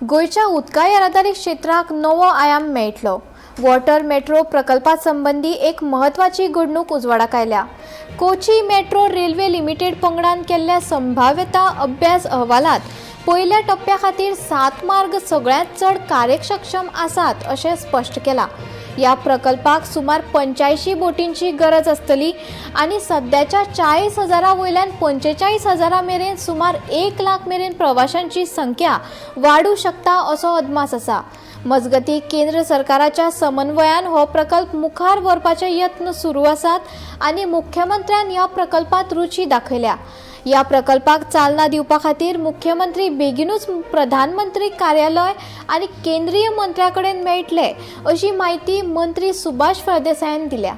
गोयच्या उदका येरादारी क्षेत्राक नवो आयाम मेळटलो। वॉटर मेट्रो प्रकल्पा संबंधी एक महत्वाची घडणूक उजवाडाक आयल्या। कोची मेट्रो रेल्वे लिमिटेड पंगडान केल्ल्या संभाव्यता अभ्यास अहवालात पयल्या टप्प्या खातीर 7 मार्ग सगळ्यांत चड कार्यक्षम आसात अशें स्पष्ट केला। या प्रकल्पाक सुमार 85 बोटींची गरज आसतली आणि सध्याच्या 40,000 वयल्यान 45,000 मेरेन सुमार 1 लाख मेरेन प्रवाशांची संख्या वाढू शकता असो अदमास आसा। मजगती केंद्र सरकाराच्या समन्वयान हो प्रकल्प मुखार व्हरपाचे यत्न सुरू आसात आणि मुख्यमंत्र्यान या प्रकल्पात रुची दाखयल्या। या प्रकल्पाक चालना दिवपा खातीर मुख्यमंत्री बेगीनूच प्रधानमंत्री कार्यालय आणि केंद्रीय मंत्र्याकडेन मेळटले अशी माहिती मंत्री सुभाष फळदेसायान दिल्या।